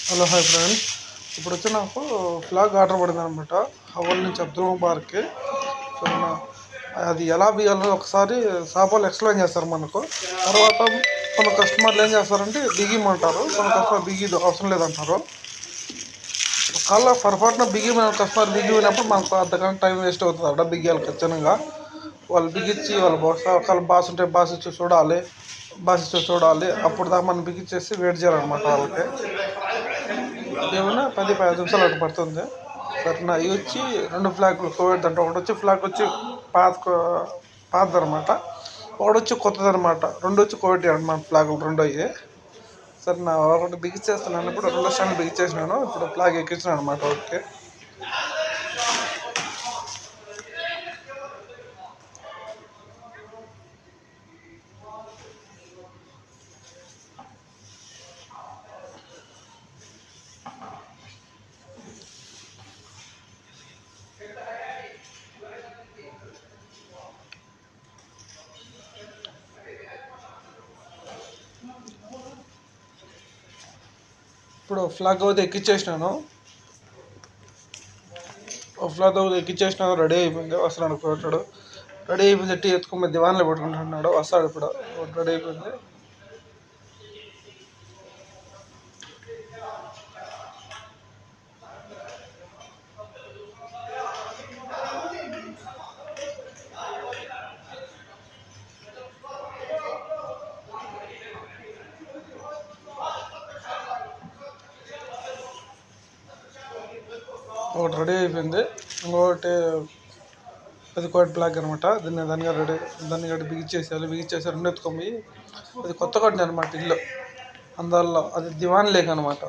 Hello hi friends, ఇప్పుడు వచ్చి నాకు ఫ్లాగ్ ఆర్డర్ పడింది అనమాట. హవల్ నుంచి అబ్దుల్ ముబారక్కి. సో అది ఎలా బియ్యాలో ఒకసారి షాప్ ఎక్స్ప్లెయిన్ చేస్తారు మనకు. తర్వాత కొన్ని కస్టమర్లు ఏం చేస్తారంటే బిగిమంటారు, కొన్ని కస్టమర్ బిగి అవసరం లేదంటారు. ఒకవేళ పొరపాటున బిగిమైన కస్టమర్ బిగిపోయినప్పుడు మనకు అర్ధగంట టైం వేస్ట్ అవుతుంది అక్కడ బిగియాలి ఖచ్చితంగా. వాళ్ళు బిగించి వాళ్ళు ఒకవేళ బాస్ ఉంటే బాస్ ఇచ్చి చూడాలి. అప్పుడు దాకా మనం బిగించేసి వెయిట్ చేయాలన్నమాట. వాళ్ళకి ఏమైనా 10-15 నిమిషాలు అటు పడుతుంది. సరేనా, ఇవి వచ్చి 2 ఫ్లాగ్లు కోవిడ్ అంటే ఒకటి వచ్చి ఫ్లాగ్ వచ్చి పాతదనమాట, ఒకటి వచ్చి కొత్తది అనమాట. రెండు వచ్చి కోవిడ్ అనమాట ఫ్లాగులు రెండు అయ్యి. సరే నా ఒకటి బిగించేస్తున్నాను, ఇప్పుడు 2 స్టాండ్లు బిగించేసినాను. ఇప్పుడు ఫ్లాగ్ ఎక్కించినాను అనమాట. ఓకే, ఇప్పుడు ఫ్లాగ్ అయితే ఎక్కించేసినాను. ఫ్లాగ్ అయితే ఎక్కించేసినాను, రెడీ అయిపోయింది. వస్తున్నాడు కోటాడు, రెడీ అయిపోయింది. టీ ఎత్తుకొని దివాన్లో పెట్టుకుంటున్నాడు, వస్తాడు ఇప్పుడు. రెడీ అయిపోయింది. ఒకటి రెడీ అయిపోయింది, ఇంకొకటి అది కోట్ బ్లాక్ అనమాట. దాన్ని గట్టి బిగించేసి 2 ఎత్తుకొని. అది కొత్త కట్టిన అనమాట ఇల్లు, అందువల్ల అది దివాన్ లేక్ అనమాట.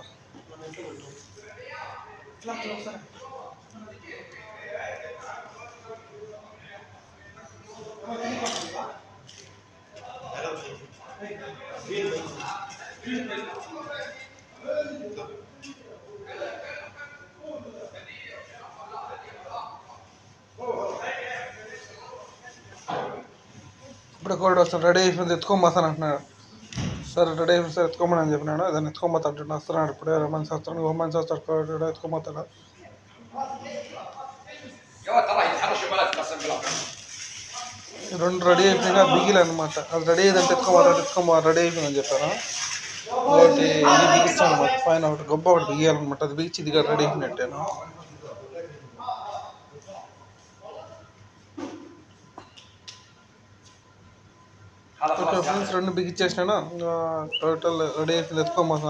ఇప్పుడు కోవిడ్ వస్తాను, రెడీ అయిపోయింది, ఎత్తుకోబోతాను అంటున్నాడు. సరే రెడీ అయిపోయింది సార్, ఎత్తుకోమని అని చెప్పినాడు. దాన్ని ఎత్తుకోబోతాడు, వస్తున్నాడు ఇప్పుడే. రోమన్ శాస్త్రం కోవిడ్ ఎత్తుకోబోతాడు. రెండు రెడీ అయిపోయినా బిగిలు అనమాట. అది రెడీ అయ్యిందంటే ఎత్తుకోబోతాడు రెడీ అయిపోయిందని చెప్పాను. ఒకటి ఇది బిగిస్తాను అనమాట, పైన ఒకటి గొప్ప ఒకటి బిగియాలన్నమాట. అది బిగించి ఇది రెడీ అయిపోయినట్టాను. ఓకే ఫ్రెండ్స్, 2 బిగించేసినాను. టోటల్ రెడీ అయిపోయింది, ఎత్తుకోబోతున్నారు.